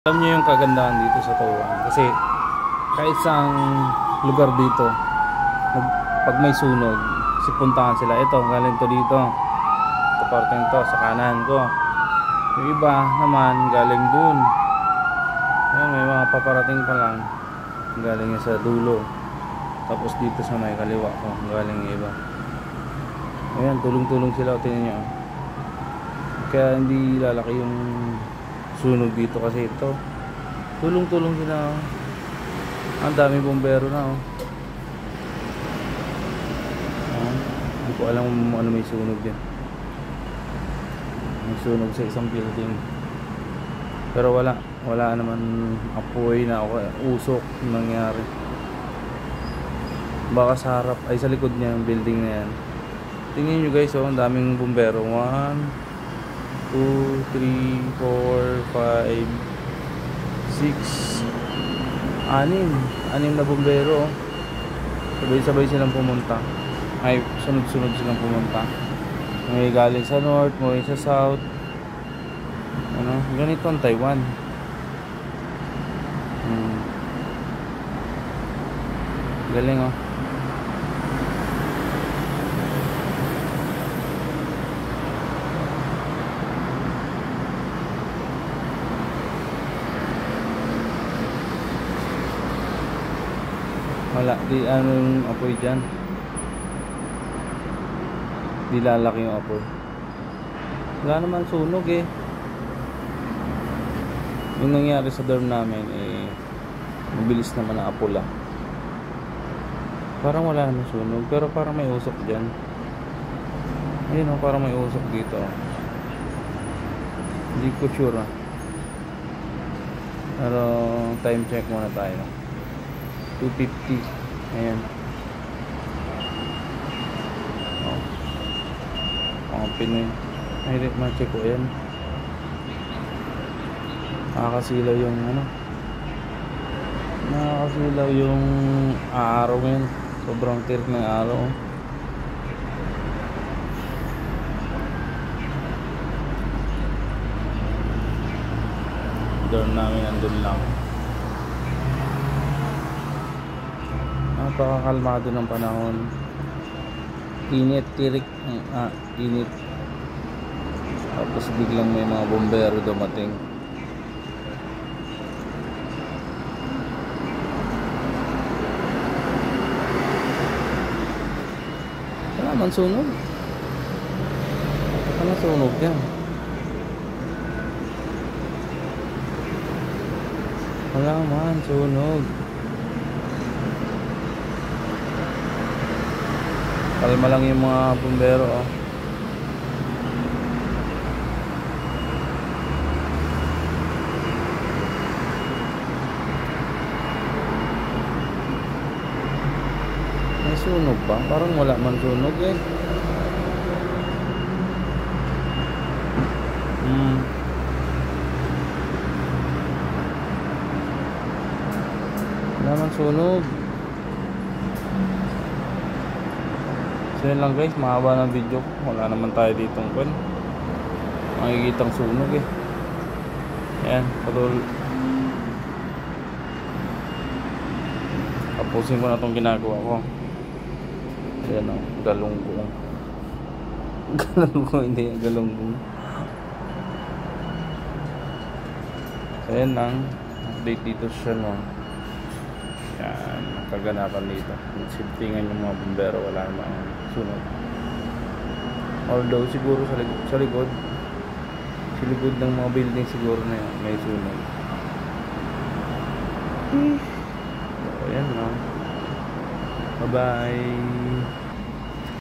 Alam niyo yung kagandahan dito sa Tauan kasi kahit saang lugar dito pag may sunog sipuntahan sila. Ito galing to dito, ito parteng to sa kanan ko, yung iba naman galing dun. Ayan, may mga paparating pa lang galing sa dulo, tapos dito sa may kaliwa ko galing yung iba. Ayan, tulong-tulong sila. Tingnan nyo, kaya hindi lalaki yung sunog dito kasi ito tulong-tulong sila. Ang daming bombero na. Hindi ko alam ano may sunog din. May sunog sa isang building, pero wala naman apoy na usok nangyari. Baka sa harap ay sa likod niya yung building na yan. Tingnan nyo guys, ang daming bombero. 1, 2, 3, 4, 5, 6, 6 na bombero. Sabay-sabay silang pumunta. Ay, sunod-sunod silang pumunta. May galing sa north, may sa south. Ano, ganito ang Taiwan. Galing oh. Wala, di anong apoy dyan. Di lalaki yung apoy. Wala naman sunog eh. Yung nangyari sa dorm namin eh, mabilis naman ang apula. Parang wala naman sunog, pero parang may usok dyan. Ayun oh, parang may usok dito. Hindi ko sure ah. Pero time check muna tayo. 2:50. Ayan. Pinoy. Ay, ma-check ko yan. Nakakasilaw yung ano. Nakakasilaw yung araw ngayon. Sobrang tirik ng araw. Dorm namin andun lang. Napakakalmado ng panahon. Init, tirik. Init. Tapos biglang may mga bombero dumating. Wala man sunog. Ano sunog yan? Wala man sunog. Kalma lang yung mga bombero oh. May sunog ba? Parang wala man sunog eh. Wala man sunog. So yun lang guys, mahaba ng video ko. Wala naman tayo ditong kwan, makikitang sunog eh. Ayan, tapusin ko na itong ginagawa ko. Ayan o, galunggong. Galunggong, hindi yung galunggong. Ayan lang, update dito siya no. Ayan, kaganapan dito. Sintingan yung mga bombero, wala namang sunog. Although siguro sa likod ng mga building siguro na yun, may sunog. So, ayan no. Bye bye.